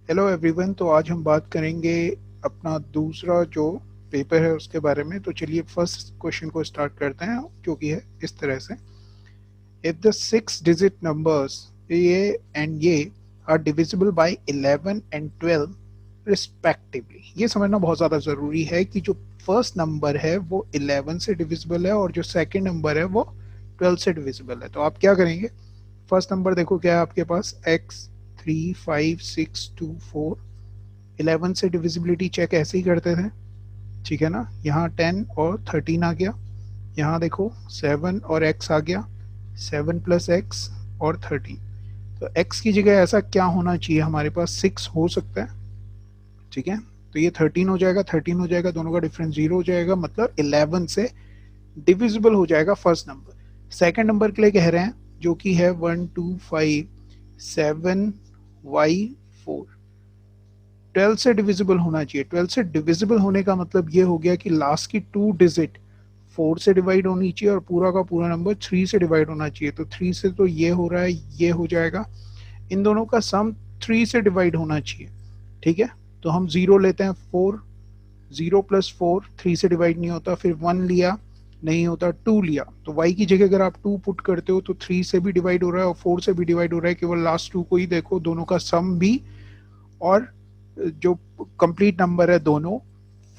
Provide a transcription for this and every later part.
Hello everyone. तो आज हम बात करेंगे अपना दूसरा जो पेपर है उसके बारे में। तो चलिए फर्स्ट क्वेश्चन को स्टार्ट करते हैं, जो कि है इस तरह से। इफ द 6 डिजिट नंबर्स ये एंड ये are divisible by 11 and 12 respectively. ये समझना बहुत ज़्यादा ज़रूरी है कि जो फर्स्ट नंबर है वो 11 से डिविजिबल है और जो सेकंड नंबर है वो 12 से डिविजिबल है। तो आप क्या करेंगे? फर्स्ट नंबर देखो क्या है आपके पास, x 3 5 6 2 4। 11 से डिविजिबिलिटी चेक ऐसे ही करते थे, ठीक है ना। यहाँ 10 और 13 आ गया, यहाँ देखो 7 और x आ गया, 7 प्लस x और 13। तो x की जगह ऐसा क्या होना चाहिए हमारे पास, 6 हो सकता है, ठीक है। तो ये 13 हो जाएगा, 13 हो जाएगा, दोनों का डिफरेंस 0 हो जाएगा, मतलब 11 से डिविजिबल हो जाएगा फर्स्ट नंबर। सेकंड नंबर के लिए कह रहे हैं जो कि है 1 2 5 7 y 4। 12 से डिविजिबल होना चाहिए। 12 से डिविजिबल होने का मतलब ये हो गया कि लास्ट की 2 डिजिट 4 से डिवाइड होनी चाहिए और पूरा का पूरा नंबर 3 से डिवाइड होना चाहिए। तो 3 से तो ये हो रहा है, ये हो जाएगा, इन दोनों का सम 3 से डिवाइड होना चाहिए, ठीक है। तो हम 0 लेते हैं, 4, 0 प्लस 4 3 से डिवाइड नहीं होता, फिर 1 लिया नहीं होता, 2 लिया। तो y की जगह अगर आप 2 पुट करते हो तो 3 से भी डिवाइड हो रहा है और 4 से भी डिवाइड हो रहा है, केवल लास्ट 2 को ही देखो, दोनों का सम भी और जो कंप्लीट नंबर है दोनों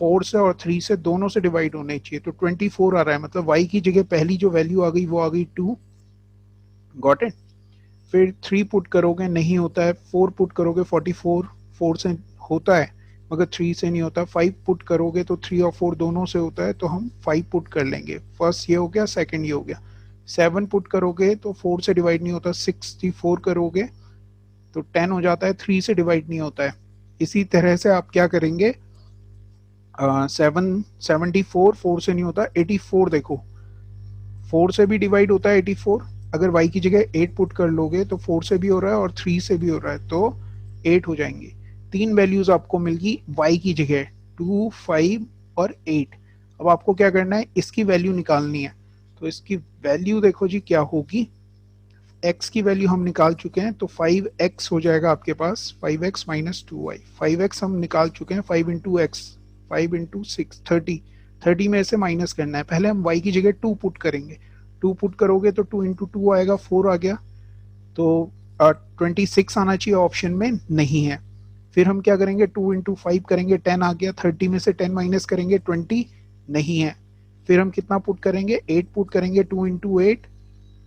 4 से और 3 से दोनों से डिवाइड होने चाहिए। तो 24 आ रहा है, मतलब y की जगह पहली जो वैल्यू आ गई वो आ गई 2। Got it. फिर 3 पुट करोगे नहीं होता है, 4 पुट करोगे 44, 4 से होता है मगर 3 से नहीं होता। 5 पुट करोगे तो 3 और 4 दोनों से होता है, तो हम 5 पुट कर लेंगे। फर्स्ट ये हो गया, सेकंड ये हो गया। 7 पुट करोगे तो 4 से डिवाइड नहीं होता, 64 करोगे तो 10 हो जाता है, 3 से डिवाइड नहीं होता है। इसी तरह से आप क्या करेंगे, 74 4 से नहीं होता, 84 देखो 4 से भी डिवाइड होता है 84। अगर y की जगह 8 पुट कर लोगे तो 4 से भी हो रहा है और 3 से भी हो रहा है, तो 8 हो जाएंगे। तीन वैल्यूज आपको मिल गई y की जगह, 2 5 और 8। अब आपको क्या करना है, इसकी वैल्यू निकालनी है। तो इसकी वैल्यू देखो जी क्या होगी, x की वैल्यू हम निकाल चुके हैं, तो 5x हो जाएगा आपके पास, 5x माइनस 2y। 5x हम निकाल चुके हैं, 5 इंटू एक्स, 5 इंटू 6 30। 30 में से माइनस करना है, पहले हम y की जगह 2 पुट करेंगे। 2 पुट करोगे तो 2 इंटू 2 आएगा, 4 आ गया। तो 26 आना चाहिए, ऑप्शन में नहीं है। फिर हम क्या करेंगे, 2 इंटू 5 करेंगे, 10 आ गया। 30 में से 10 माइनस करेंगे, 20 नहीं है। फिर हम कितना पुट करेंगे, 8 पुट करेंगे, 2 इंटू 8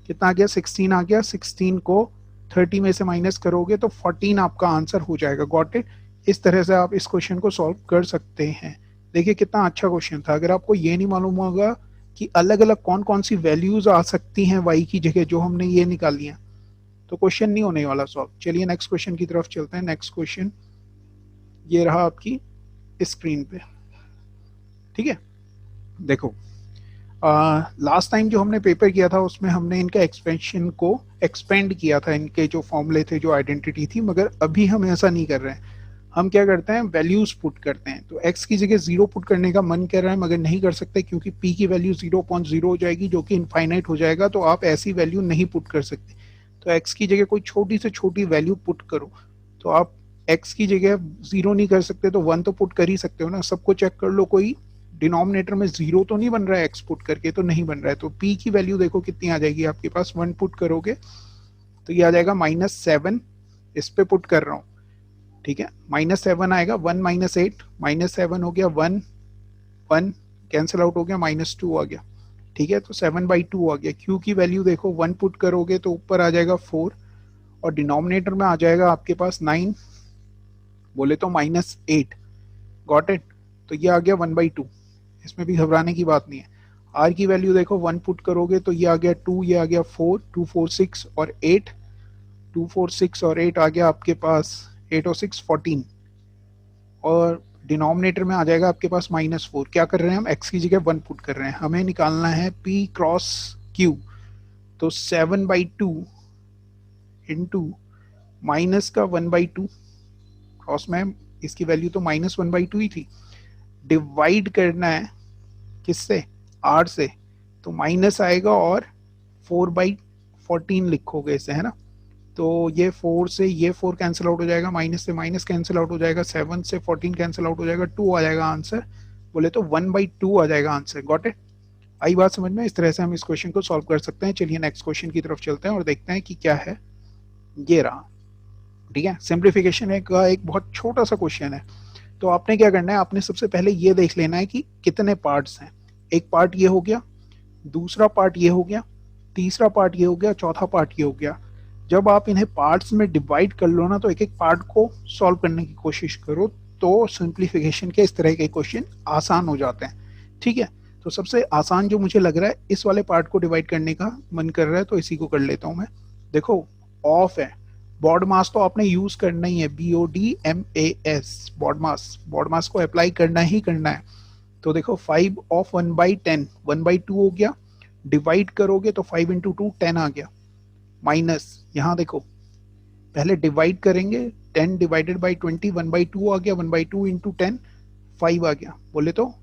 कितना आ गया, 16 आ गया। 16 को 30 में से माइनस करोगे तो 14 आपका आंसर हो जाएगा। Got it. इस तरह से आप इस क्वेश्चन को सॉल्व कर सकते हैं। देखिए कितना अच्छा क्वेश्चन था। अगर आपको ये नहीं मालूम होगा कि अलग अलग कौन कौन सी वैल्यूज आ सकती हैं y की जगह जो हमने ये निकाली हैं, तो क्वेश्चन नहीं होने वाला सॉल्व। चलिए नेक्स्ट क्वेश्चन की तरफ चलते हैं। नेक्स्ट क्वेश्चन ये रहा आपकी स्क्रीन पे, ठीक है। देखो लास्ट टाइम जो हमने पेपर किया था उसमें हमने इनका एक्सपेंशन को एक्सपेंड किया था, इनके जो फॉर्मूले थे, जो आइडेंटिटी थी, मगर अभी हम ऐसा नहीं कर रहे हैं। हम क्या करते हैं, वैल्यूज पुट करते हैं। तो x की जगह 0 पुट करने का मन कर रहा है मगर नहीं कर सकते, क्योंकि p की वैल्यू 0.0 हो जाएगी जो कि इनफाइनाइट हो जाएगा, तो आप ऐसी वैल्यू नहीं पुट कर सकते। तो x की जगह कोई छोटी से छोटी वैल्यू पुट करो। तो आप x की जगह 0 नहीं कर सकते तो 1 तो पुट कर ही सकते हो ना। सबको चेक कर लो, कोई डिनोमिनेटर में 0 तो नहीं बन रहा है, x पुट करके तो नहीं बन रहा है। तो p की वैल्यू देखो कितनी आ जाएगी आपके पास, 1 पुट करोगे तो ये आ जाएगा -7। इस पे पुट कर रहा हूँ, ठीक है। -7 आएगा, 1 माइनस 8, -7 हो गया, 1 1 कैंसिल आउट हो गया, -2 आ गया, ठीक है। तो 7/2 आ गया। q की वैल्यू देखो 1 पुट करोगे तो ऊपर आ जाएगा 4 और डिनोमिनेटर में आ जाएगा आपके पास 9, बोले तो -8। Got it. तो ये आ गया 1/2, इसमें भी घबराने की बात नहीं है। आर की वैल्यू देखो 1 पुट करोगे तो ये आ गया 2, ये आ गया 4, 2 4 6 और 8, 2 4 6 और 8 आ गया आपके पास, 8 और 6 14, और डिनोमिनेटर में आ जाएगा आपके पास -4। क्या कर रहे हैं हम, x की जगह 1 पुट कर रहे हैं, हमें निकालना है p क्रॉस q। तो 7/2 इंटू माइनस का 1/2, क्रॉस में इसकी वैल्यू तो -1/2 ही थी, डिवाइड करना है किससे, r से, तो माइनस आएगा और 4/14 लिखोगे इसे, है ना। तो ये 4 से ये 4 कैंसिल आउट हो जाएगा, माइनस से माइनस कैंसिल आउट हो जाएगा, 7 से 14 कैंसिल आउट हो जाएगा, 2 आ जाएगा आंसर। बोले तो 1/2 आ जाएगा आंसर। Got it? आई बात समझ में? इस तरह से हम इस क्वेश्चन को सॉल्व कर सकते हैं। चलिए नेक्स्ट क्वेश्चन की तरफ चलते हैं और देखते हैं कि क्या है। ये रहा, ठीक है, सिंप्लीफिकेशन का एक बहुत छोटा सा क्वेश्चन है। तो आपने क्या करना है, आपने सबसे पहले ये देख लेना है कि कितने पार्ट्स हैं। एक पार्ट ये हो गया, दूसरा पार्ट ये हो गया, तीसरा पार्ट ये हो गया, चौथा पार्ट ये हो गया। जब आप इन्हें पार्ट्स में डिवाइड कर लो ना, तो एक एक पार्ट को सॉल्व करने की कोशिश करो, तो सिंप्लीफिकेशन के इस तरह के क्वेश्चन आसान हो जाते हैं। ठीक है, तो सबसे आसान जो मुझे लग रहा है, इस वाले पार्ट को डिवाइड करने का मन कर रहा है, तो इसी को कर लेता हूं मैं। देखो, ऑफ है, बॉड मास तो आपने यूज करना ही है, BODMAS, बॉड मास को अप्लाई करना ही करना है। तो देखो 5 ऑफ 1/10, 1/2 हो गया, डिवाइड करोगे तो 5 इंटू 2 10 आ गया, माइनस यहाँ देखो पहले डिवाइड करेंगे, 10 डिवाइडेड बाई 20, 1/2 आ गया, 1/2 इंटू 10 5 आ गया। बोले तो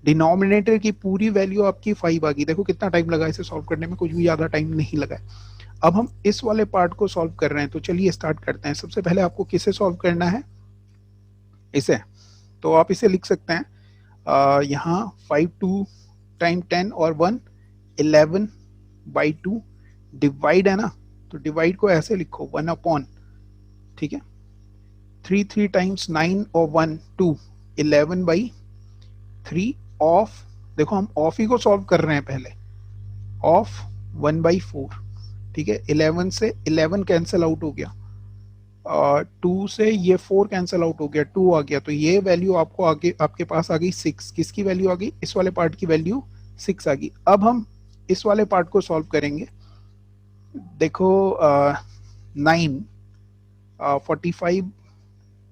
डिनोमिनेटर की पूरी वैल्यू आपकी 5 आ गई। देखो कितना टाइम लगा इसे सॉल्व करने में, कुछ भी ज़्यादा टाइम नहीं लगा है। अब हम इस वाले पार्ट को सॉल्व कर रहे हैं, तो चलिए स्टार्ट करते हैं। सबसे पहले आपको किसे सॉल्व करना है, इसे। तो आप इसे लिख सकते हैं यहाँ 5 2 टाइम 10 और 1 11/2, डिवाइड है ना, तो डिवाइड को ऐसे लिखो 1 अपॉन, ठीक है, 3 3 टाइम्स 9 और 1 2, 11/3 ऑफ, देखो हम ऑफ ही को सॉल्व कर रहे हैं पहले, ऑफ 1/4, ठीक है, 11 से 11 कैंसिल आउट हो गया, 2 से ये 4 कैंसिल आउट हो गया, 2 आ गया, तो ये वैल्यू आपको आगे आपके पास आ गई 6। किसकी वैल्यू आ गई, इस वाले पार्ट की वैल्यू 6 आ गई। अब हम इस वाले पार्ट को सॉल्व करेंगे। देखो 9 45,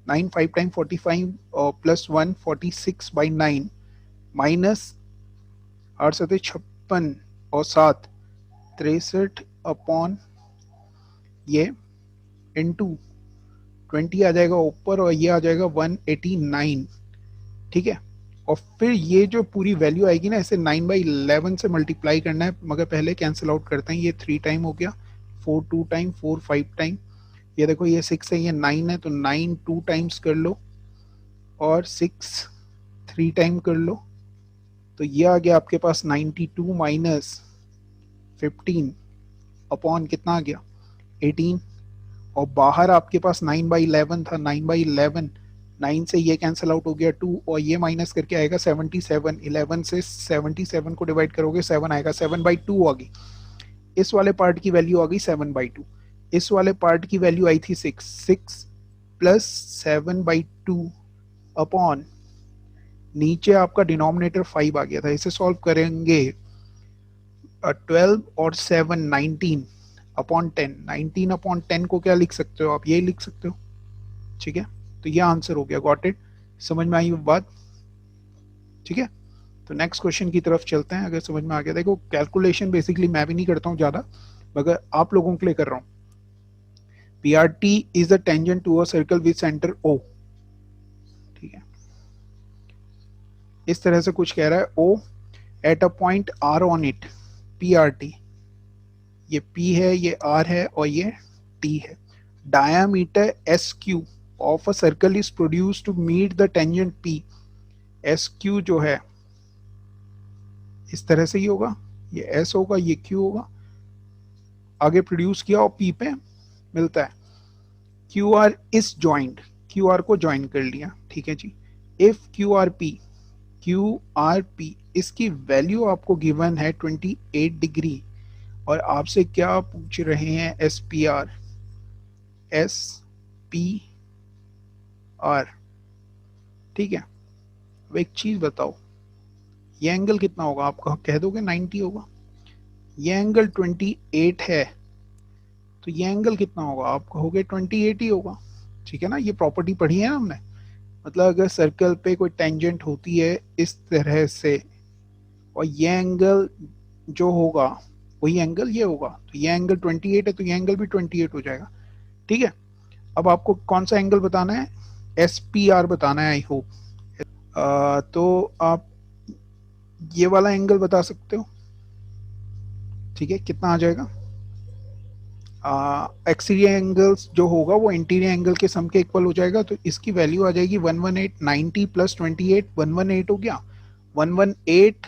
9 5 टाइम 45 प्लस 1 46/9 माइनस 8 7 56 और 7 63 अपॉन ये इंटू 20 आ जाएगा ऊपर और ये आ जाएगा 189, ठीक है। और फिर ये जो पूरी वैल्यू आएगी ना, इसे 9/11 से मल्टीप्लाई करना है, मगर पहले कैंसिल आउट करते हैं। ये 3 टाइम हो गया, 4 2 टाइम, 4 5 टाइम, ये देखो ये 6 है, ये 9 है, तो 9 2 टाइम्स कर लो और 6 3 टाइम कर लो, तो ये आ गया आपके पास 92 माइनस 15 अपॉन कितना आ गया 18, और बाहर आपके पास 9/11 था, 9/11, 9 से ये कैंसिल आउट हो गया 2, और ये माइनस करके आएगा 77, 11 से 77 को डिवाइड करोगे 7 आएगा, 7/2 आ गई। इस वाले पार्ट की वैल्यू आ गई 7/2, इस वाले पार्ट की वैल्यू आई थी 6, 6 प्लस 7/2 अपॉन, नीचे आपका डिनोमिनेटर 5 आ गया था, इसे सॉल्व करेंगे 12 और 7 19 अपॉन 10, 19 अपॉन 10 को क्या लिख सकते हो आप, ये लिख सकते हो, ठीक है। तो ये आंसर हो गया। Got it? समझ में आई बात? ठीक है, तो नेक्स्ट क्वेश्चन की तरफ चलते हैं। अगर समझ में आ गया, देखो कैलकुलेशन बेसिकली मैं भी नहीं करता हूँ ज़्यादा, मगर आप लोगों के लिए कर रहा हूँ। PRT is the tangent to a circle with centre O, ठीक है, इस तरह से कुछ कह रहा है, O at a point R on it, PRT, ये P है, ये R है और ये T है। Diameter SQ of a circle is produce to meet the tangent P। SQ जो है इस तरह से ही होगा, ये S होगा, ये Q होगा, आगे प्रोड्यूस किया और P पे मिलता है। QR इज ज्वाइंट, QR को ज्वाइन कर लिया, ठीक है जी। इफ QRP इसकी वैल्यू आपको गिवन है 28 डिग्री, और आपसे क्या पूछ रहे हैं, SPR, ठीक है। अब एक चीज बताओ, ये एंगल कितना होगा, आपको कह दोगे 90 होगा, ये एंगल 28 है, तो ये एंगल कितना होगा, आप कहोगे 28 ही होगा, ठीक है ना। ये प्रॉपर्टी पढ़ी है ना हमने, मतलब अगर सर्कल पे कोई टेंजेंट होती है इस तरह से, और ये एंगल जो होगा वही एंगल ये होगा, तो ये एंगल 28 है, तो ये एंगल भी 28 हो जाएगा, ठीक है। अब आपको कौन सा एंगल बताना है, SPR बताना है, आई होप। तो आप ये वाला एंगल बता सकते हो, ठीक है, कितना आ जाएगा, एक्सटीरियर एंगल्स जो होगा वो इंटीरियर एंगल के सम के इक्वल हो जाएगा, तो इसकी वैल्यू आ जाएगी 118, 90 प्लस 28, 118 हो गया, 118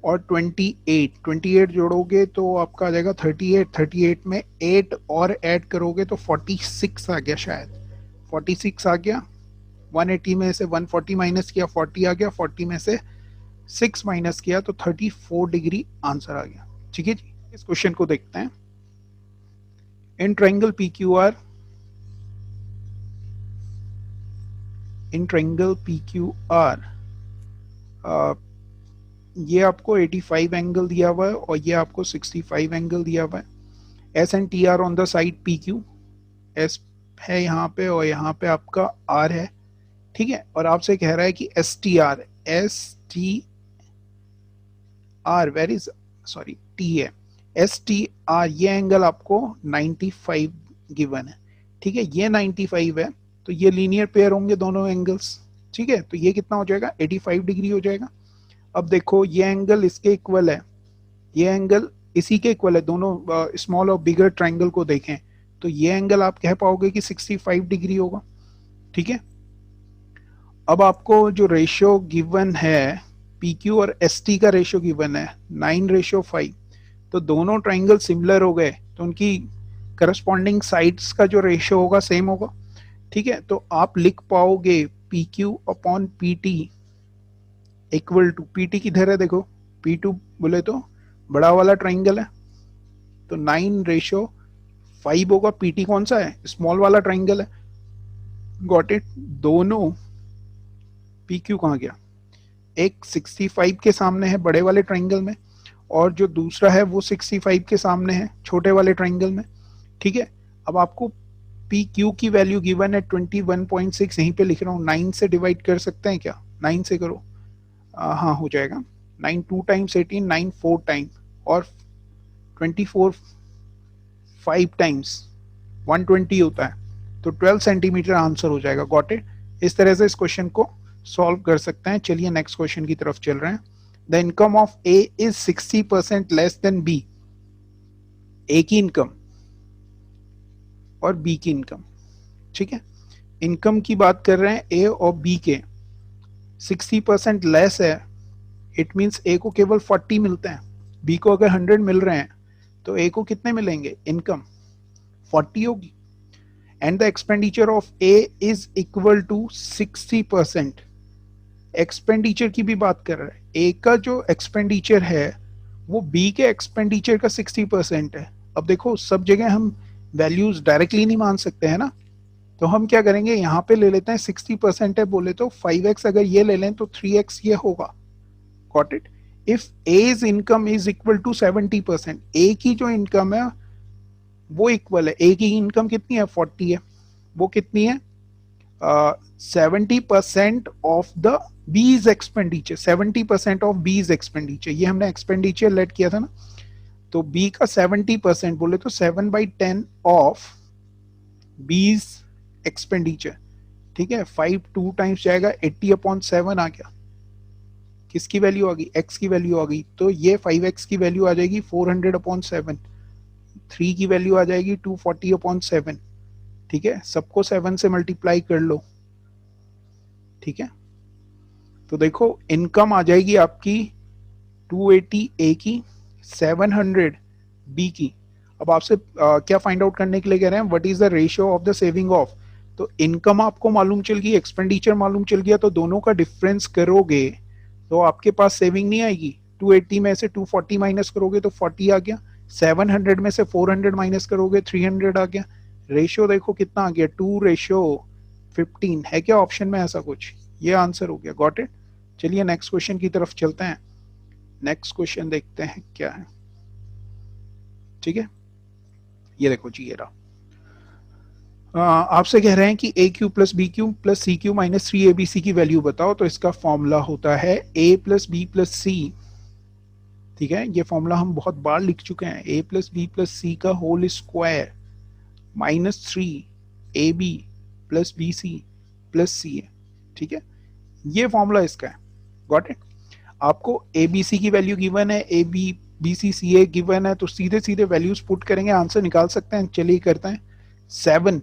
और 28 जोड़ोगे तो आपका आ जाएगा 38, 38 में 8 और ऐड करोगे तो 46 आ गया, शायद 46 आ गया। 180 में से 140 माइनस किया 40 आ गया, 40 में से 6 माइनस किया तो 34 डिग्री आंसर आ गया। ठीक है जी, इस क्वेश्चन को देखते हैं। इन ट्रायंगल PQR ये आपको 85 एंगल दिया हुआ है और ये आपको 65 एंगल दिया हुआ है। S and T R on the side PQ, S है यहाँ पे और यहाँ पे आपका आर है। ठीक है, और आपसे कह रहा है कि STR where is, sorry T है, STR ये एंगल आपको 95 गिवन है। ठीक है, ये 95 है तो ये लीनियर पेयर होंगे दोनों एंगल्स। ठीक है, तो ये कितना हो जाएगा, 85 डिग्री हो जाएगा। अब देखो ये एंगल इसके इक्वल है, ये एंगल इसी के इक्वल है, दोनों स्मॉल और बिगर ट्रायंगल को देखें तो ये एंगल आप कह पाओगे कि 65 डिग्री होगा। ठीक है, अब आपको जो रेशियो गिवन है PQ और ST का रेशियो गिवन है 9:5, तो दोनों ट्रायंगल सिमिलर हो गए तो उनकी करस्पॉन्डिंग साइड्स का जो रेशियो होगा सेम होगा। ठीक है, तो आप लिख पाओगे PQ upon PT equal to, PT किधर है देखो, P2 बोले तो बड़ा वाला ट्रायंगल है तो 9:5 होगा। PT कौन सा है, स्मॉल वाला ट्रायंगल है। गॉट इट, दोनों PQ कहाँ गया, एक 65 के सामने है बड़े वाले ट्रायंगल में और जो दूसरा है वो 65 के सामने है छोटे वाले ट्रायंगल में। ठीक है, अब आपको PQ की वैल्यू गिवन है 21.6, यहीं पे लिख रहा हूँ, 9 से डिवाइड कर सकते हैं क्या, 9 से करो, हाँ हो जाएगा, 9 2 टाइम्स 18, 9 4 टाइम और 24 5 टाइम्स 120 होता है, तो 12 सेंटीमीटर आंसर हो जाएगा। गॉट इट, इस तरह से इस क्वेश्चन को सॉल्व कर सकते हैं। चलिए नेक्स्ट क्वेश्चन की तरफ चल रहे हैं। The income of A is 60% less than B, A की इनकम और B की इनकम। ठीक है, इनकम की बात कर रहे हैं A और B के, 60% लेस है, इट मींस A को केवल 40 मिलते हैं, B को अगर 100 मिल रहे हैं तो A को कितने मिलेंगे, इनकम 40 होगी। And the expenditure of A is equal to 60%, expenditure की भी बात कर रहा है, ए का जो एक्सपेंडिचर है वो बी के एक्सपेंडिचर का 60% है। अब देखो सब जगह हम वैल्यूज डायरेक्टली नहीं मान सकते हैं ना, तो हम क्या करेंगे, यहाँ पे ले लेते हैं 60% है बोले तो 5x अगर ये ले लें तो 3x ये होगा। Got it, if A's income is equal to 70%, A की जो इनकम है वो इक्वल है, ए की इनकम कितनी है 40 है, वो कितनी है 70% of the bees expenditure, 70% of बीज एक्सपेंडिचर, ये हमने एक्सपेंडिचर लेट किया था ना, तो बी का 70% बोले तो 7/10 ऑफ बीज एक्सपेंडिचर। ठीक है, 5 2 टाइम्स जाएगा 80/7 आ गया, किसकी वैल्यू आ गई, x की वैल्यू आ गई, तो ये 5x की वैल्यू आ जाएगी 400/7, 3 की वैल्यू आ जाएगी 240/7। ठीक है, सबको 7 से मल्टीप्लाई कर लो। ठीक है, तो देखो इनकम आ जाएगी आपकी 280 ए की, 700 बी की। अब आपसे क्या फाइंड आउट करने के लिए कह रहे हैं, what is the ratio of the saving of, तो इनकम आपको मालूम चल गई, एक्सपेंडिचर मालूम चल गया, तो दोनों का डिफरेंस करोगे तो आपके पास सेविंग नहीं आएगी। 280 में से 240 माइनस करोगे तो 40 आ गया, 700 में से 400 माइनस करोगे 300 आ गया। रेशियो देखो कितना आ गया, 2:15 है क्या ऑप्शन में ऐसा कुछ, ये आंसर हो गया। गॉट इट, चलिए नेक्स्ट क्वेश्चन की तरफ चलते हैं। नेक्स्ट क्वेश्चन देखते हैं क्या है। ठीक है, ये देखो जी, ये रहा, आपसे कह रहे हैं कि AQ plus BQ plus CQ minus 3ABC की वैल्यू बताओ, तो इसका फॉर्मूला होता है A plus B plus C। ठीक है, ये फॉर्मूला हम बहुत बार लिख चुके हैं, A plus B plus C का whole square minus 3AB plus BC plus C है। ठीक है, ये फॉर्मूला इसका है। गॉट इट, आपको ABC की वैल्यू गिवन है, AB BCCA गिवन है, तो सीधे सीधे वैल्यूज पुट करेंगे, आंसर निकाल सकते हैं। चलिए करते हैं। 7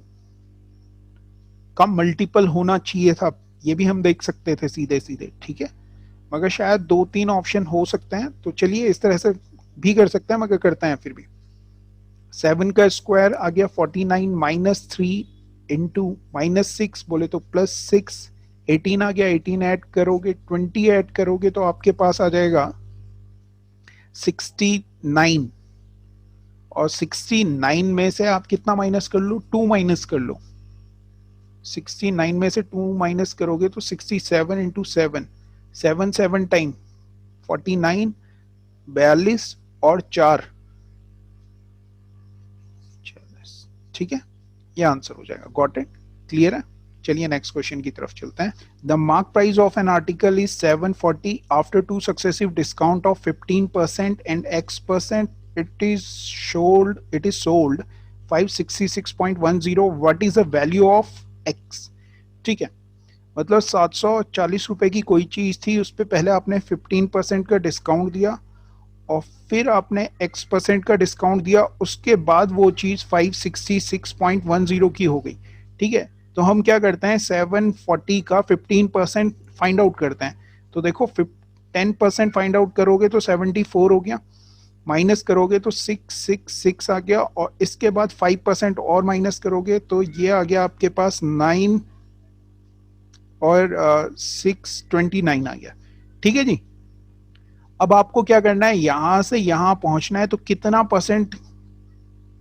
का मल्टीपल होना चाहिए था, ये भी हम देख सकते थे सीधे सीधे, ठीक है, मगर शायद 2-3 ऑप्शन हो सकते हैं, तो चलिए इस तरह से भी कर सकते हैं, मगर करते हैं फिर भी। 7 का स्क्वायर आ गया 49 माइनस 3 इंटू -6 बोले तो +6, 18 आ गया, 18 ऐड करोगे, 20 ऐड करोगे तो आपके पास आ जाएगा 69, और 69 में से आप कितना माइनस कर लो, 2 माइनस कर लो। 69 में से 2 माइनस करोगे तो 67 इंटू 7, 7 टाइम 49, 42 और 4 40, ठीक है, ये आंसर हो जाएगा। गॉट इट, क्लियर है। चलिए नेक्स्ट क्वेश्चन की तरफ चलते हैं। The mark price of an article is 740 after 2 successive discount of 15% and X%, it is sold 566.10, what is the value of X। ठीक है, मतलब 740 रुपए की कोई चीज थी, उस पर पहले आपने 15% का डिस्काउंट दिया और फिर आपने X% का डिस्काउंट दिया, उसके बाद वो चीज 566.10 की हो गई। ठीक है, तो हम क्या करते हैं, 740 का 15% फाइंड आउट करते हैं। तो देखो 10% फाइंड आउट करोगे तो 74 हो गया, माइनस करोगे तो 666 आ गया, और इसके बाद 5% और माइनस करोगे तो ये आ गया आपके पास 9 और 629 आ गया। ठीक है जी, अब आपको क्या करना है, यहां से यहां पहुंचना है, तो कितना परसेंट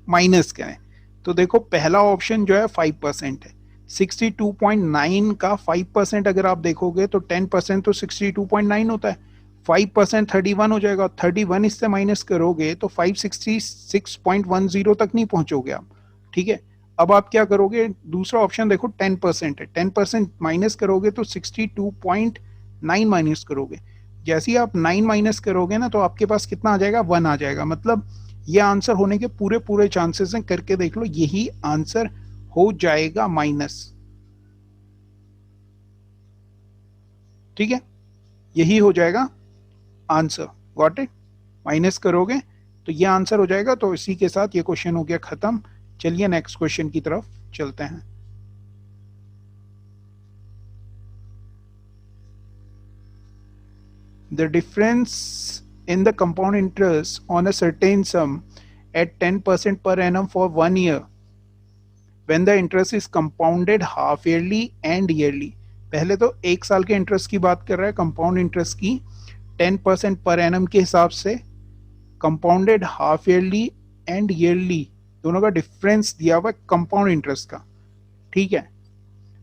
माइनस करें। तो देखो पहला ऑप्शन जो है 5% है, 62.9 का 5% अगर आप देखोगे तो 10% तो 62.9 होता है, 5% 31 हो जाएगा, 31 इससे माइनस करोगे तो 566.10 तक नहीं पहुंचोगे आप। ठीक है, अब आप क्या करोगे, दूसरा ऑप्शन देखो 10% है, 10% माइनस करोगे तो 62.9 माइनस करोगे, जैसे ही आप 9 माइनस करोगे ना तो आपके पास कितना आ जाएगा, 1 आ जाएगा। मतलब ये आंसर होने के पूरे पूरे चांसेस हैं, करके देख लो, यही आंसर हो जाएगा माइनस। ठीक है, यही हो जाएगा आंसर। गॉट इट, माइनस करोगे तो ये आंसर हो जाएगा। तो इसी के साथ ये क्वेश्चन हो गया खत्म। चलिए नेक्स्ट क्वेश्चन की तरफ चलते हैं। The difference in the compound interest on a certain sum at 10% per annum for 1 year when the interest is compounded half yearly and yearly। पहले तो एक साल के इंटरेस्ट की बात कर रहा है, कंपाउंड इंटरेस्ट की 10% पर एनम के हिसाब से, compounded half yearly and yearly, दोनों का डिफरेंस दिया हुआ कंपाउंड इंटरेस्ट का। ठीक है,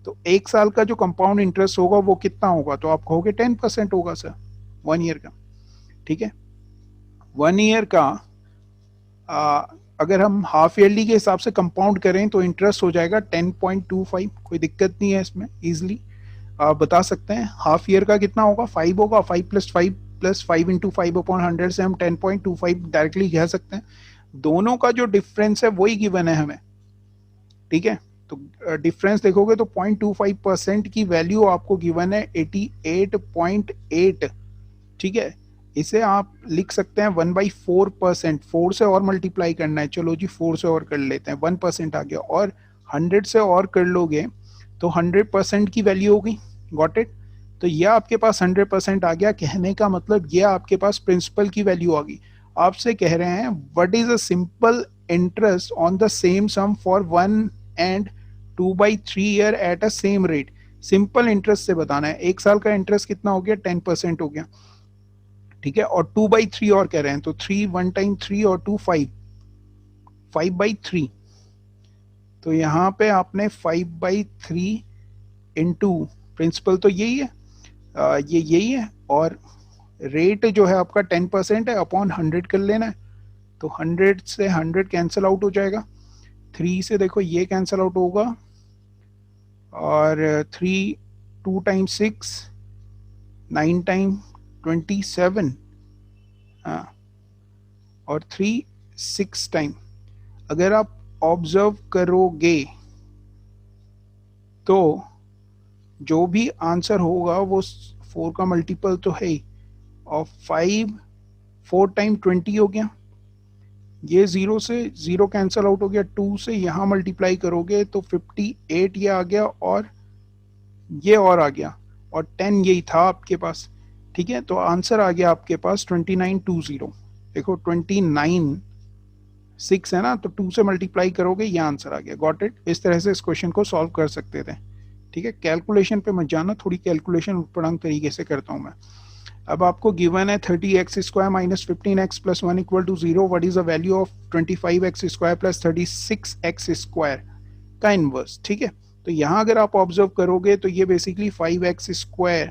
तो एक साल का जो कंपाउंड इंटरेस्ट होगा वो कितना होगा, तो आप कहोगे 10% होगा सर 1 ईयर का। ठीक है, 1 ईयर का अगर हम हाफ ईयरली के हिसाब से कंपाउंड करें तो इंटरेस्ट हो जाएगा 10.25, कोई दिक्कत नहीं है इसमें, इजिली बता सकते हैं। हाफ ईयर का कितना होगा, 5 होगा, 5 इंटू 5/100 से हम 10.25 डायरेक्टली कह सकते हैं। दोनों का जो डिफरेंस है वही गिवन है हमें। ठीक है, तो डिफरेंस देखोगे तो 0.25% की वैल्यू आपको गिवन है 88.8। ठीक है, इसे आप लिख सकते हैं 1/4%, 4 से और मल्टीप्लाई करना है, चलो जी 4 से और कर लेते हैं, 1% आ गया, और 100 से और कर लोगे तो 100% की वैल्यू होगी। गॉट इट, तो यह आपके पास 100% आ गया। कहने का मतलब यह आपके पास प्रिंसिपल की वैल्यू आ गई। आपसे कह रहे हैं what is a simple interest on the same sum for 1 and 2/3 year at a same rate. Simple interest से बताना है, एक साल का इंटरेस्ट कितना हो गया, 10% हो गया। ठीक है, और 2/3 और कह रहे हैं, तो 3 1 टाइम 3 और 2 5/3। तो यहाँ पे आपने 5/3 इंटू प्रिंसिपल तो यही है, ये यही है, और रेट जो है आपका 10% है, अपॉन 100 कर लेना है। तो 100 से 100 कैंसिल आउट हो जाएगा, 3 से देखो ये कैंसिल आउट होगा, और 3 2 टाइम 6 9 टाइम 27, और 3 6 टाइम। अगर आप ऑब्जर्व करोगे तो जो भी आंसर होगा वो 4 का मल्टीपल तो है ही, और 5 4 टाइम 20 हो गया, ये 0 से 0 कैंसिल आउट हो गया, 2 से यहाँ मल्टीप्लाई करोगे तो 58 ये आ गया और ये और आ गया, और 10 यही था आपके पास। ठीक है, तो आंसर आ गया आपके पास 2920। देखो 29 6 है ना, तो 2 से मल्टीप्लाई करोगे, ये आंसर आ गया। Got it? इस तरह से इस क्वेश्चन को सॉल्व कर सकते थे। ठीक है, कैलकुलेशन पे मत जाना, थोड़ी कैलकुलेशन उपड़ंग तरीके से करता हूँ मैं। अब आपको गिवन है 30x² minus 15x plus 1 equal to 0, what is the value of 25x² plus 36x² का इनवर्स। ठीक है, तो यहाँ अगर आप ऑब्जर्व करोगे तो ये बेसिकली 5x²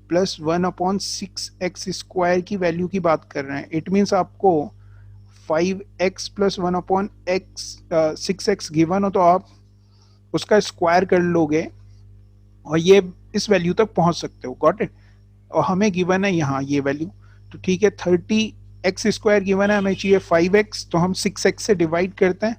प्लस 1/6x² की वैल्यू की बात कर रहे हैं। इट मीन्स आपको 5x प्लस 1/6x गिवन हो तो आप उसका स्क्वायर कर लोगे और ये इस वैल्यू तक पहुंच सकते हो। Got it? और हमें गिवन है यहाँ ये वैल्यू, तो ठीक है 30x² गिवन है, हमें चाहिए 5x, तो हम 6x से डिवाइड करते हैं।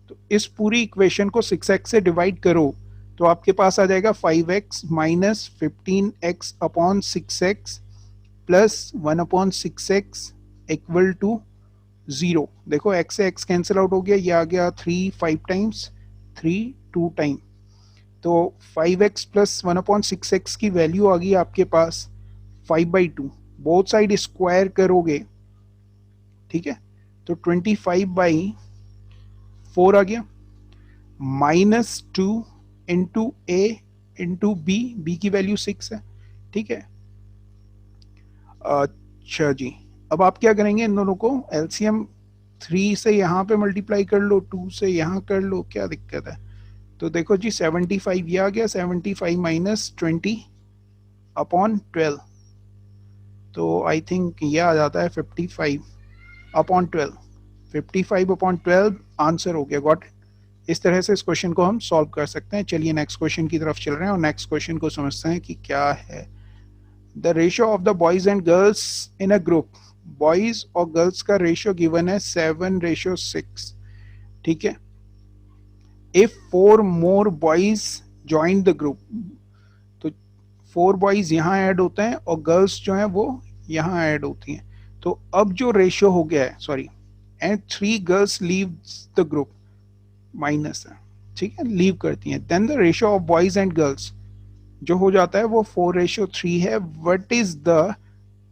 तो इस पूरी इक्वेशन को 6x से डिवाइड करो तो आपके पास आ जाएगा 5x minus 15x upon 6x plus 1/6x equal to 0। देखो x से x कैंसिल आउट हो गया, ये आ गया 3 5 टाइम्स, 3 2 टाइम, तो 5x प्लस 1/6x की वैल्यू आ गई आपके पास 5/2। बोथ साइड स्क्वायर करोगे, ठीक है, तो 25/4 आ गया, माइनस 2 इंटू ए इंटू बी, बी की वैल्यू 6 है। ठीक है, अच्छा जी, अब आप क्या करेंगे, इन दोनों को एलसीएम 3 से यहाँ पे मल्टीप्लाई कर लो, 2 से यहाँ कर लो, क्या दिक्कत है। तो देखो जी 75 ये आ गया, 75 माइनस 20 अपॉन 12, तो आई थिंक ये आ जाता है 55/12, 55/12 आंसर हो गया। गॉट? इस तरह से इस क्वेश्चन को हम सॉल्व कर सकते हैं। चलिए नेक्स्ट क्वेश्चन की तरफ चल रहे हैं और नेक्स्ट क्वेश्चन को समझते हैं कि क्या है। The ratio of the boys and girls in a group, boys और गर्ल्स का रेशियो गिवन है 7:6। ठीक है, if 4 more boys join the group, तो 4 बॉयज यहाँ ऐड होते हैं और गर्ल्स जो हैं वो यहाँ ऐड होती हैं। तो अब जो रेशियो हो गया है, sorry, and 3 girls leave the group, minus है, ठीक है, लीव करती हैं, then the ratio of boys and girls जो हो जाता है वो 4:3 है। What is the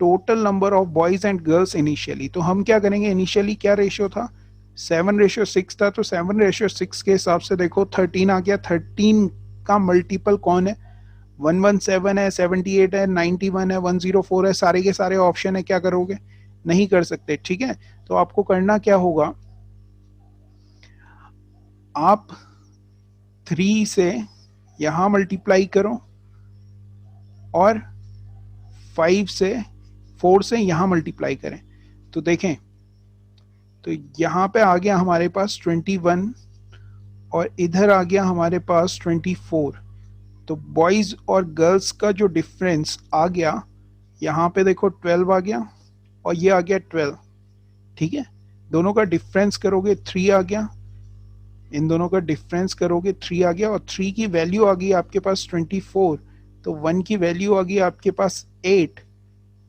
total number of boys and girls initially. तो हम क्या करेंगे, इनिशियली क्या रेशियो था, 7:6 था, तो 7:6 के हिसाब से देखो 13 आ गया। 13 का मल्टीपल कौन है, 117 है, 78 है, 91 है, 104 है, सारे के सारे ऑप्शन है, क्या करोगे, नहीं कर सकते। ठीक है, तो आपको करना क्या होगा, आप 3 से यहां मल्टीप्लाई करो और 5 से 4 से यहां मल्टीप्लाई करें, तो देखें तो यहां पे आ गया हमारे पास 21 और इधर आ गया हमारे पास 24। तो बॉयज और गर्ल्स का जो डिफरेंस आ गया, यहाँ पे देखो 12 आ गया और ये आ गया 12। ठीक है, दोनों का डिफरेंस करोगे 3 आ गया, इन दोनों का डिफरेंस करोगे 3 आ गया, और 3 की वैल्यू आ गई आपके पास 24, तो 1 की वैल्यू आ गई आपके पास 8।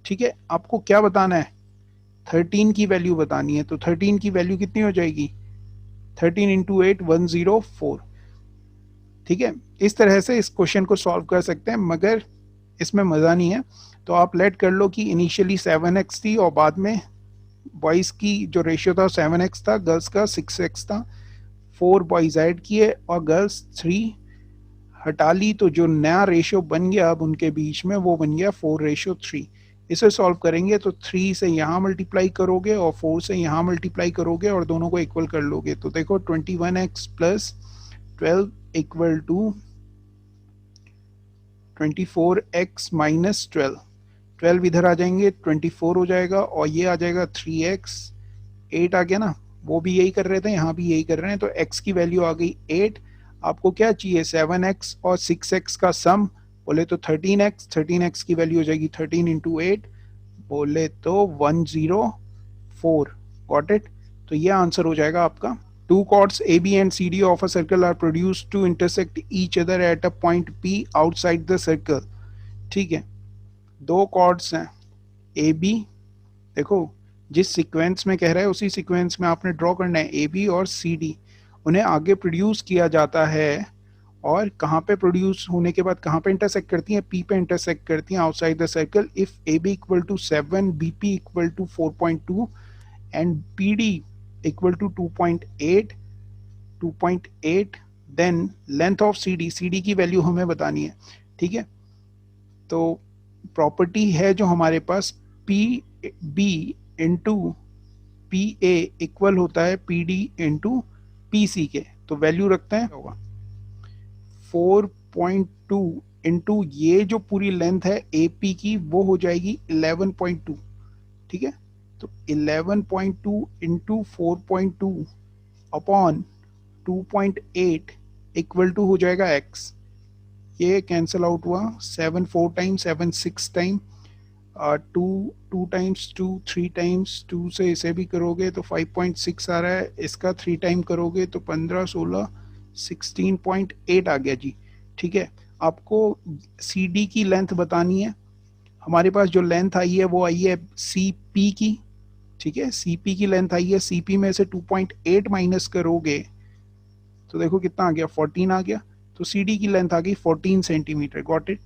ठीक है, आपको क्या बताना है, 13 की वैल्यू बतानी है। तो 13 की वैल्यू कितनी हो जाएगी, 13 इंटू 8 104। ठीक है, इस तरह से इस क्वेश्चन को सॉल्व कर सकते हैं, मगर इसमें मज़ा नहीं है। तो आप लेट कर लो कि इनिशियली 7x थी और बाद में बॉयज़ की जो रेशियो था 7x था, गर्ल्स का 6x था। 4 बॉयज़ ऐड किए और गर्ल्स 3 हटा ली, तो जो नया रेशियो बन गया अब उनके बीच में वो बन गया 4:3। इसे सॉल्व करेंगे तो 3 से यहाँ मल्टीप्लाई करोगे और 4 से यहाँ मल्टीप्लाई करोगे और दोनों को इक्वल कर लोगे। तो देखो 21x plus 12 equal to 24x minus 12, 12 इधर आ जाएंगे 24 हो जाएगा और ये आ जाएगा 3x, 8 आ गया ना, वो भी यही कर रहे थे, यहाँ भी यही कर रहे हैं। तो x की वैल्यू आ गई 8। आपको क्या चाहिए, 7x और 6x का सम, बोले तो 13x, 13x की वैल्यू हो जाएगी 13 इंटू 8, बोले तो 104। Got it? तो ये आंसर हो जाएगा आपका। Two chords AB and CD of a circle are produced to intersect each other at a point P outside the circle. ठीक है, 2 chords हैं AB, देखो जिस सीक्वेंस में कह रहा है उसी सीक्वेंस में आपने ड्रॉ करना है ए बी और सी डी। उन्हें आगे प्रोड्यूस किया जाता है और कहाँ पे प्रोड्यूस होने के बाद कहाँ पे इंटरसेक्ट करती हैं, पी पे इंटरसेक्ट करती हैं outside the circle. If A B equal to 7, B P equal to 4.2 and P D equal to 2.8, then length of C D की वैल्यू हमें बतानी है। ठीक है, तो प्रॉपर्टी है जो हमारे पास P B into P A equal होता है P D into P C के। तो वैल्यू रखते हैं, होगा 4.2 इंटू ये जो पूरी लेंथ है ए पी की वो हो जाएगी 11.2। ठीक है, तो 11.2 इंटू 4.2 अपॉन 2.8 इक्वल टू हो जाएगा x। ये कैंसिल आउट हुआ, 7 4 टाइम, 7 6 टाइम, 2 टाइम्स 2 3 टाइम्स 2 से इसे भी करोगे तो 5.6 आ रहा है, इसका 3 टाइम करोगे तो 15 16 16.8 आ गया जी। ठीक है, आपको सी डी की लेंथ बतानी है। हमारे पास जो लेंथ आई है वो आई है सी पी की। ठीक है, सी पी की लेंथ आई है, सी पी में से 2.8 माइनस करोगे तो देखो कितना आ गया, 14 आ गया। तो सी डी की लेंथ आ गई 14 सेंटीमीटर। Got it.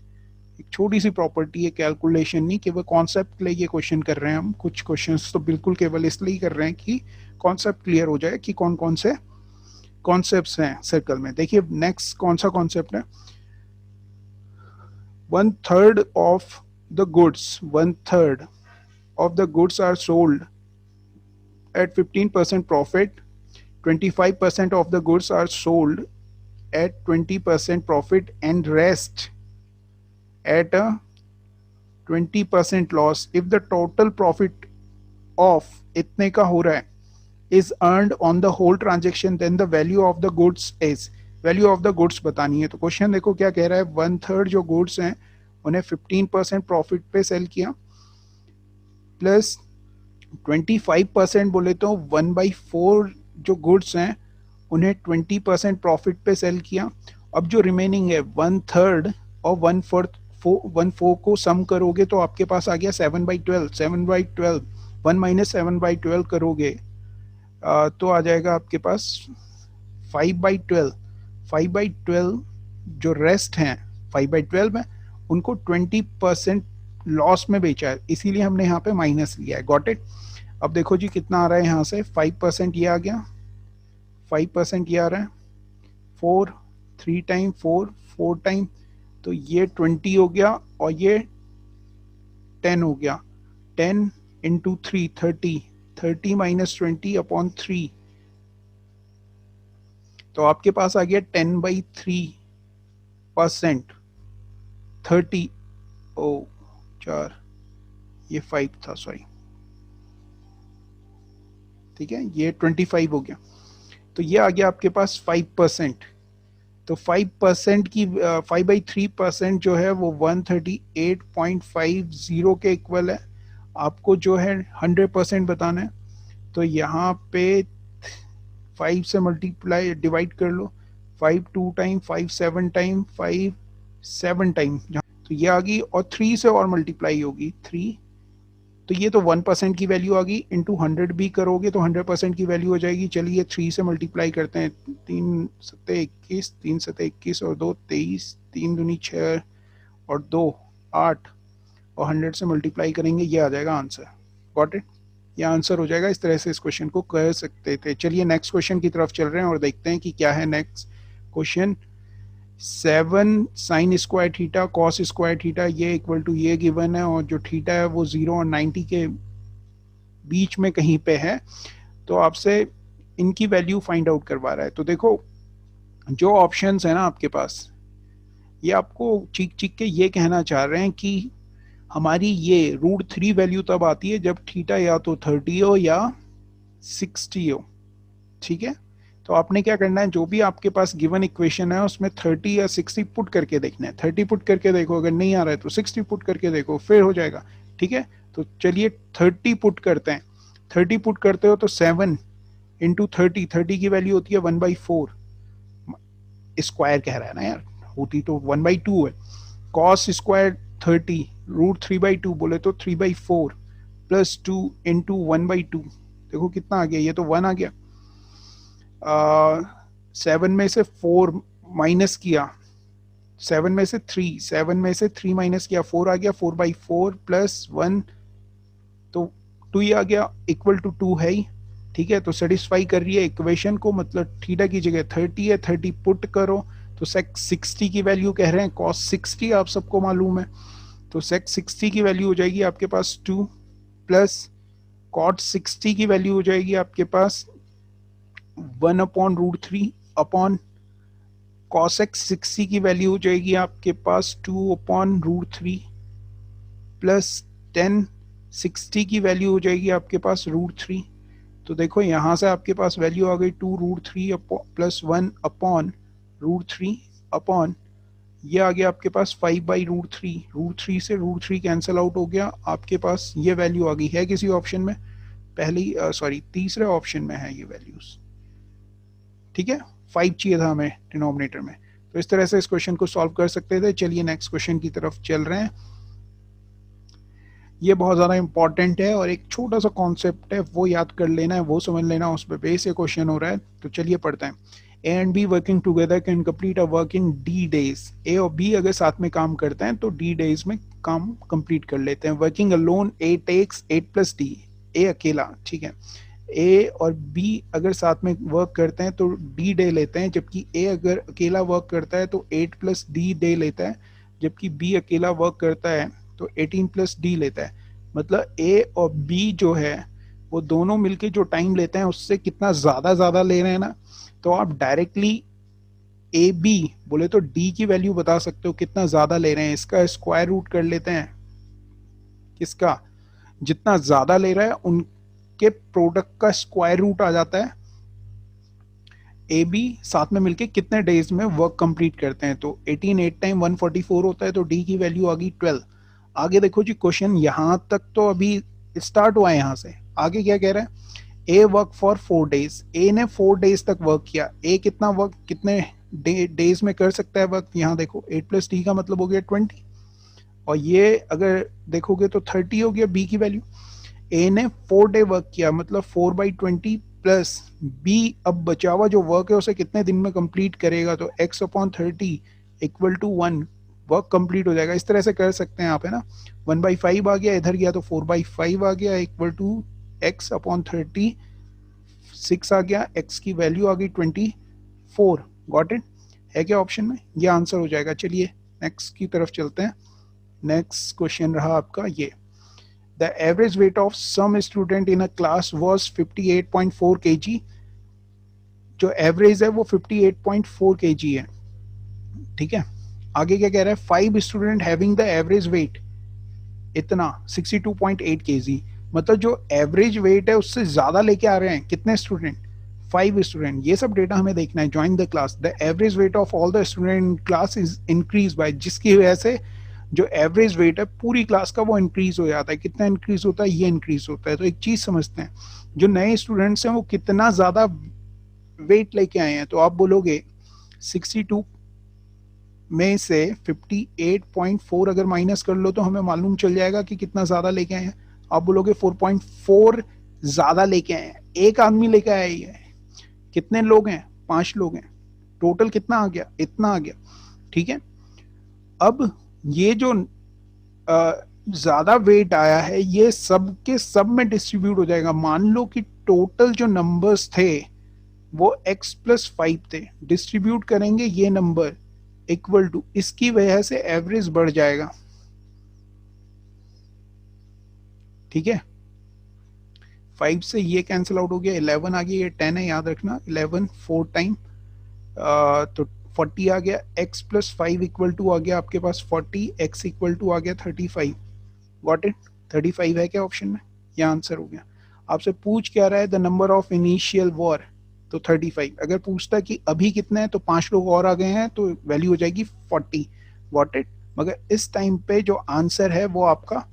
एक छोटी सी प्रॉपर्टी है, कैलकुलेशन नहीं, केवल कॉन्सेप्ट के लिए ये क्वेश्चन कर रहे हैं हम। कुछ क्वेश्चंस तो बिल्कुल केवल इसलिए कर रहे हैं कि कॉन्सेप्ट क्लियर हो जाए कि कौन कौन से कॉन्सेप्ट्स हैं सर्कल में। देखिए नेक्स्ट कौन सा कॉन्सेप्ट है, 1/3 of the goods, 1/3 of the goods are sold at 15% profit, 25% of the goods are sold at 20% profit and rest at a 20% loss. If the total profit of इतने का हो रहा है is earned on the whole transaction, then the value of the goods is, value of the goods बतानी है। तो question देखो क्या कह रहा है, 1/3 जो गुड्स हैं उन्हें 15% प्रॉफिट पे सेल किया प्लस 25% बोले तो 1/4 जो गुड्स हैं उन्हें 20% प्रॉफिट पे सेल किया। अब जो रिमेनिंग है 1/3 और 1/4 को सम करोगे तो आपके पास आ गया 7/12। 7/12 1 माइनस 7/12 करोगे तो आ जाएगा आपके पास 5/12। 5/12 जो रेस्ट हैं 5/12 में उनको 20% लॉस में बेचा है, इसीलिए हमने यहाँ पे माइनस लिया है। Got it. अब देखो जी कितना आ रहा है यहाँ से, 5% ये आ गया, 5% ये आ रहा है, 4 3 टाइम 4 4 टाइम, तो ये 20 हो गया और ये 10 हो गया। 10 इंटू 3 30, 30 माइनस 20 अपॉन 3, तो आपके पास आ गया 10/3%। 30 ओ 4 ये 5 था सॉरी, ठीक है, ये 25 हो गया। तो ये आ गया आपके पास 5%। तो 5% की 5/3% जो है वो 138.50 के इक्वल है। आपको जो है 100% बताना है, तो यहाँ पे 5 से मल्टीप्लाई डिवाइड कर लो, 5 2 टाइम, 5 7 टाइम, 5 7 टाइम, तो ये आ गई और 3 से और मल्टीप्लाई होगी 3, तो ये तो 1% की वैल्यू आ गई। इंटू 100 भी करोगे तो 100% की वैल्यू हो जाएगी। चलिए 3 से मल्टीप्लाई करते हैं, 3 सत्ते 21, 3 सत्ते 21 और 2 23, 3 दूनी 6 और 2 8 और 100 से मल्टीप्लाई करेंगे, ये आ जाएगा आंसर। Got it. ये आंसर हो जाएगा। इस तरह से इस क्वेश्चन को कर सकते थे। चलिए नेक्स्ट क्वेश्चन की तरफ चल रहे हैं और देखते हैं कि क्या है next question. 7 sine square theta cos square theta ये इक्वल टू ये गिवन है, और जो थीटा है वो 0 और 90 के बीच में कहीं पे है। तो आपसे इनकी वैल्यू फाइंड आउट करवा रहा है। तो देखो जो ऑप्शंस है ना आपके पास, ये आपको चीख चीख के ये कहना चाह रहे हैं कि हमारी ये √3 वैल्यू तब आती है जब थीटा या तो 30 हो या 60 हो। ठीक है, तो आपने क्या करना है, जो भी आपके पास गिवन इक्वेशन है उसमें 30 या 60 पुट करके देखना है। 30 पुट करके देखो, अगर नहीं आ रहा है तो 60 पुट करके देखो, फिर हो जाएगा। ठीक है, तो चलिए 30 पुट करते हैं। 30 पुट करते हो तो 7 इंटू 30 की वैल्यू होती है 1/4, स्क्वायर कह रहा है ना यार, होती तो 1/2 है। कॉस स्क्वायर 30 √3/2 बोले तो 3/4, प्लस 2 इंटू 1/2, देखो कितना आ गया, ये तो 1 आ गया। 7 में से 4 माइनस किया, 7 में से 3, 7 में से 3 माइनस किया, 4 आ गया, 4/4 प्लस 1, तो 2 ही आ गया, इक्वल टू 2 है ही। ठीक है, तो सेटिस्फाई कर रही है इक्वेशन को, मतलब थीटा की जगह 30 है, 30 पुट करो तो सेक 60 की वैल्यू कह रहे हैं, कॉस 60 आप सबको मालूम है, तो सेक 60 की वैल्यू हो जाएगी आपके पास 2 प्लस कॉट 60 की वैल्यू हो जाएगी आपके पास 1/√3 अपॉन कॉसेक 60 की वैल्यू हो जाएगी आपके पास 2/√3 प्लस 10 60 की वैल्यू हो जाएगी आपके पास √3। तो देखो यहाँ से आपके पास वैल्यू आ गई 2√3 प्लस 1/√3 अपॉन ये आ गया आपके पास 5/√3, √3 से √3 कैंसिल आउट हो गया, आपके पास ये वैल्यू आ गई है किसी ऑप्शन में, पहली सॉरी तीसरे ऑप्शन में है ये वैल्यूज। ठीक है, 5 चाहिए था हमें डिनोमिनेटर में। तो इस तरह से इस क्वेश्चन को सॉल्व कर सकते थे। चलिए नेक्स्ट क्वेश्चन की तरफ चल रहे हैं। ये बहुत ज़्यादा इंपॉर्टेंट है और एक छोटा सा कॉन्सेप्ट है, वो याद कर लेना है, वो समझ लेना, उस पर बेस ये क्वेश्चन हो रहा है। तो चलिए पढ़ते हैं। A and B working together can complete a work in D days. A और बी अगर साथ में काम करते हैं तो डी डेज में काम कंप्लीट कर लेते हैं। वर्किंग अलोन ए टेक्स 8 + डी, ए अकेला, ठीक है। ए और बी अगर साथ में वर्क करते हैं तो डी डे लेते हैं, जबकि ए अगर अकेला वर्क करता है तो 8 + डी डे लेता है, जबकि बी अकेला वर्क करता है तो 18 + डी लेता है। मतलब ए और बी जो है वो दोनों मिलके जो टाइम लेते हैं उससे कितना ज़्यादा ले रहे हैं ना, तो आप डायरेक्टली ए बी बोले तो डी की वैल्यू बता सकते हो कितना ज़्यादा ले रहे हैं। इसका स्क्वायर रूट कर लेते हैं, किसका, जितना ज़्यादा ले रहा है उनके प्रोडक्ट का स्क्वायर रूट आ जाता है। ए बी साथ में मिलके कितने डेज में वर्क कंप्लीट करते हैं, तो 18 8 टाइम 144 होता है, तो डी की वैल्यू आ गई 12। आगे देखो जी क्वेश्चन, यहां तक तो अभी स्टार्ट हुआ है, यहां से आगे क्या कह रहा है। ए वर्क फॉर 4 डेज, ए ने 4 डेज तक वर्क किया। ए कितना वर्क कितने डेज में कर सकता है वर्क, यहाँ देखो 8 + डी का मतलब हो गया 20, और ये अगर देखोगे तो 30 हो गया बी की वैल्यू। ए ने 4 डे वर्क किया, मतलब 4/20 प्लस बी अब बचा हुआ जो वर्क है उसे कितने दिन में कंप्लीट करेगा, तो x/30 equal to 1, work complete हो जाएगा। इस तरह से कर सकते हैं आप, है ना। 1/5 आ गया, इधर गया तो 4/5 आ गया, इक्वल टू x/30, 6 आ गया, x की वैल्यू आ गई 24। गॉट इट, है क्या ऑप्शन में, ये आंसर हो जाएगा। चलिए नेक्स्ट की तरफ चलते हैं। नेक्स्ट क्वेश्चन रहा आपका ये, the average weight of some student in a class was 58.4 kg। जो एवरेज है वो 58.4 kg है, ठीक है। आगे क्या कह रहा है, 5 student having the average weight इतना 62.8 kg, मतलब जो एवरेज वेट है उससे ज्यादा लेके आ रहे हैं कितने स्टूडेंट, 5 स्टूडेंट। ये सब डेटा हमें देखना है। Join the class, the average weight of all the student class is increase by, जिसकी वजह से जो एवरेज वेट है पूरी क्लास का वो इंक्रीज हो जाता है। कितना इंक्रीज होता है, ये इंक्रीज होता है। तो एक चीज समझते हैं, जो नए स्टूडेंट्स हैं वो कितना ज्यादा वेट लेके आए हैं, तो आप बोलोगे 62 में से 58.4 अगर माइनस कर लो तो हमें मालूम चल जाएगा कि कितना ज्यादा लेके आए हैं। आप बोलोगे 4.4 ज्यादा लेके आए हैं, एक आदमी लेके आया ही है। कितने लोग हैं, 5 लोग हैं, टोटल कितना आ गया, इतना आ गया, ठीक है। अब ये जो ज्यादा वेट आया है ये सब के सब में डिस्ट्रीब्यूट हो जाएगा। मान लो कि टोटल जो नंबर्स थे वो x+5 थे, डिस्ट्रीब्यूट करेंगे ये नंबर इक्वल टू, इसकी वजह से एवरेज बढ़ जाएगा, ठीक है। 5 से ये कैंसिल आउट हो गया, 11 आ गया, ये 10 है याद रखना, 11 4 टाइम तो 40 आ गया, x+5 इक्वल टू आ गया आपके पास 40, x इक्वल टू आ गया 35। गॉट इट, 35 है क्या ऑप्शन में, यह आंसर हो गया। आपसे पूछ क्या रहा है, the number of initial war, तो 35। अगर पूछता कि अभी कितने हैं तो 5 लोग और आ गए हैं तो वैल्यू हो जाएगी 40। गॉट इट, मगर इस टाइम पे जो आंसर है वो आपका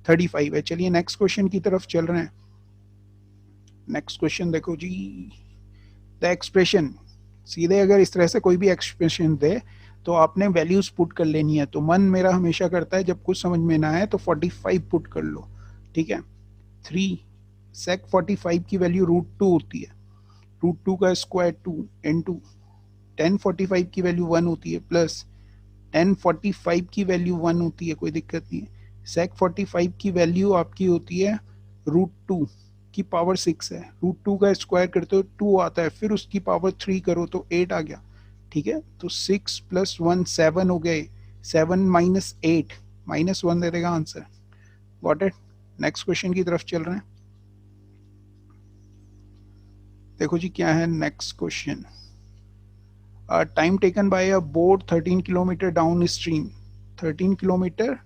35 है। चलिए नेक्स्ट क्वेश्चन की तरफ चल रहे हैं। नेक्स्ट क्वेश्चन देखो जी, द एक्सप्रेशन, सीधे अगर इस तरह से कोई भी एक्सप्रेशन दे तो आपने वैल्यूज पुट कर लेनी है। तो मन मेरा हमेशा करता है जब कुछ समझ में ना आए तो 45 पुट कर लो, ठीक है। 3 sec 45 की वैल्यू √2 होती है, √2 का स्क्वायर 2 इंटू tan 45 की वैल्यू 1 होती है प्लस tan 45 की वैल्यू 1 होती है, कोई दिक्कत नहीं है। sec 45 की वैल्यू आपकी होती है √2 की पावर 6 है, √2 का स्क्वायर करते हो 2 आता है, फिर उसकी पावर 3 करो तो 8 आ गया। ठीक है, तो 6 + 1 7 हो गए, 7 - 8 -1 दे देगा answer. Got it. Next question की तरफ चल रहे हैं। देखो जी क्या है next question. Time taken by a boat 13 kilometre down stream, 13 kilometre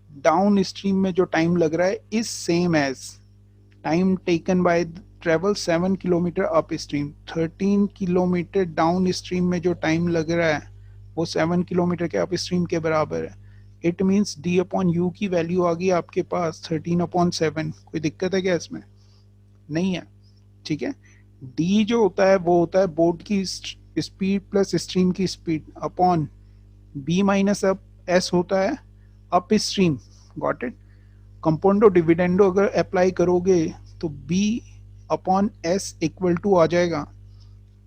down stream में जो टाइम लग रहा है is same as time taken by travel 7 kilometre up stream. 13 kilometre down stream में जो टाइम लग रहा है वो 7 किलोमीटर के अप स्ट्रीम के बराबर है। इट मीन्स d/u की वैल्यू आ गई आपके पास 13/7। कोई दिक्कत है क्या इसमें? नहीं है। ठीक है, d जो होता है वो होता है बोट की स्पीड प्लस स्ट्रीम की speed upon b minus up s होता है upstream. Got it. Componendo dividendo अगर अप्लाई करोगे तो b upon s equal to आ जाएगा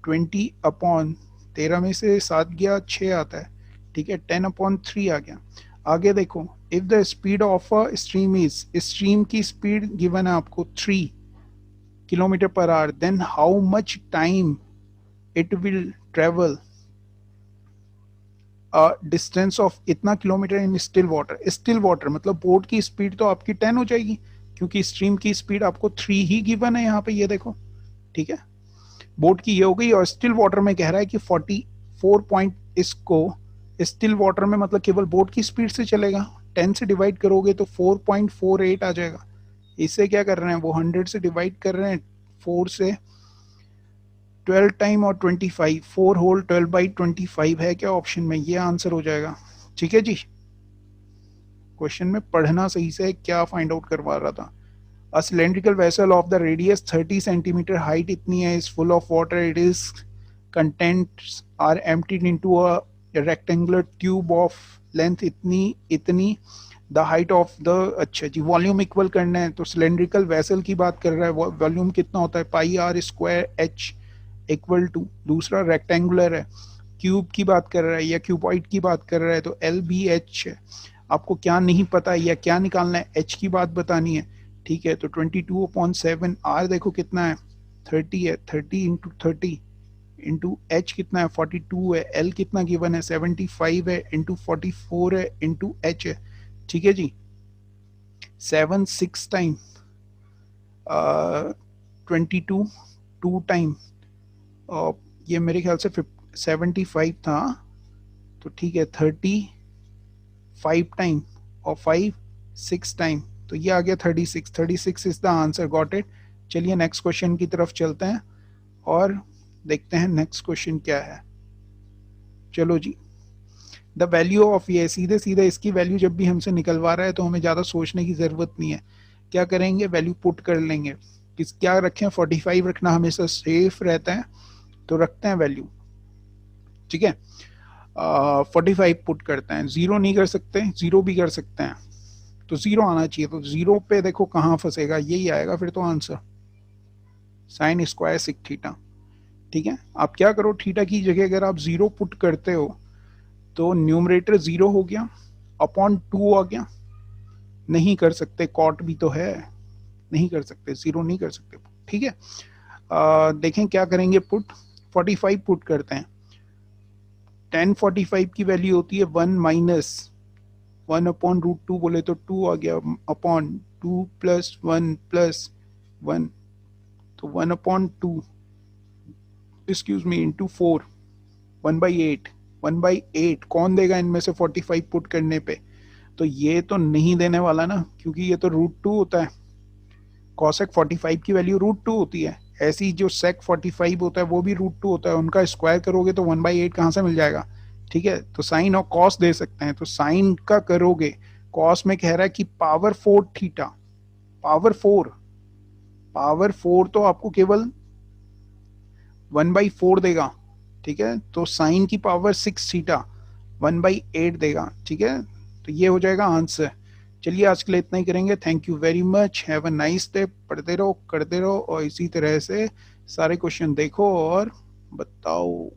20/13 में से 7 गया 6 आता है। ठीक है, 10/3 आ गया। आगे देखो, if the speed of a stream is, stream की स्पीड गिवन है आपको 3 kilometre per hour, then how much time it will travel distance of इतना kilometre in still water. Still water मतलब बोट की स्पीड तो आपकी 10 हो जाएगी क्योंकि स्ट्रीम की स्पीड आपको 3 ही गिवन है यहाँ पे, ये देखो। ठीक है, बोट की ये हो गई, और स्टिल वाटर में कह रहा है कि 44 पॉइंट, इसको स्टिल वाटर में मतलब केवल बोट की स्पीड से चलेगा। 10 से डिवाइड करोगे तो 4.48 आ जाएगा। इससे क्या कर रहे हैं वो 100 से डिवाइड कर रहे हैं, 4 से 12 टाइम और 25, 4 होल 12/25 है क्या ऑप्शन में, ये आंसर हो जाएगा। ठीक है जी, क्वेश्चन में पढ़ना सही से क्या फाइंड आउट करवा रहा था। A cylindrical vessel of the radius 30 centimeter height इतनी है, is full of water, it is contents are emptied into a rectangular tube of length इतनी the height of the, अच्छा जी, वॉल्यूम इक्वल करना है तो सिलेंड्रिकल वेसल की बात कर रहा है, वॉल्यूम कितना होता है πr² इक्वल टू, दूसरा रेक्टेंगुलर है, क्यूब की बात कर रहा है या क्यूबॉइड की बात कर रहा है तो LBH है। आपको क्या नहीं पता या क्या निकालना है, h की बात बतानी है। ठीक है, तो 22/7, r देखो कितना है 30 है, 30 इंटू 30 इंटू h कितना है 42 है, l कितना गिवन है 75 है, इंटू 44 है, इंटू h है। ठीक है जी, 7 6 टाइम 22 2 टाइम, ये मेरे ख्याल से 75 था, तो ठीक है 35 टाइम और 5 6 टाइम, तो ये आ गया 36। 36 is the answer. Got it. चलिए नेक्स्ट क्वेश्चन की तरफ चलते हैं और देखते हैं नेक्स्ट क्वेश्चन क्या है। चलो जी, द वैल्यू ऑफ, ये सीधे सीधे इसकी वैल्यू जब भी हमसे निकलवा रहा है तो हमें ज़्यादा सोचने की ज़रूरत नहीं है। क्या करेंगे, वैल्यू पुट कर लेंगे। किस क्या रखें, 45 रखना हमेशा सेफ रहता है, तो रखते हैं वैल्यू। ठीक है, 45 पुट करते हैं। 0 नहीं कर सकते, 0 भी कर सकते हैं, तो 0 आना चाहिए। तो 0 पे देखो कहाँ फंसेगा, यही आएगा फिर तो आंसर, sin स्क्वायर सिक थीटा। ठीक है, आप क्या करो, थीटा की जगह अगर आप 0 पुट करते हो तो न्यूमरेटर 0 हो गया, अपॉन 2 आ गया। नहीं कर सकते, कॉट भी तो है, नहीं कर सकते, 0 नहीं कर सकते। ठीक है, देखें क्या करेंगे, पुट 45 पुट करते हैं। 1045 की वैल्यू होती है 1 माइनस 1/√2, बोले तो 2 आ गया, अपॉन 2 + 1 + 1, तो 1/2 एक्सक्यूज मी इंटू 4, 1/8। 1/8 कौन देगा इनमें से 45 पुट करने पे, तो ये तो नहीं देने वाला ना, क्योंकि ये तो √2 होता है। कॉसेक 45 की वैल्यू √2 होती है, ऐसी जो सेक 45 होता है वो भी √2 होता है, उनका स्क्वायर करोगे तो 1/8 कहाँ से मिल जाएगा। ठीक है, तो साइन और कॉस दे सकते हैं, तो साइन का करोगे, कॉस में कह रहा है कि पावर 4 थीटा, पावर 4 तो आपको केवल 1/4 देगा। ठीक है, तो साइन की पावर 6 थीटा 1/8 देगा। ठीक है, तो ये हो जाएगा आंसर। चलिए आज के लिए इतना ही करेंगे। Thank you very much, have a nice day. पढ़ते रहो, करते रहो और इसी तरह से सारे क्वेश्चन देखो और बताओ।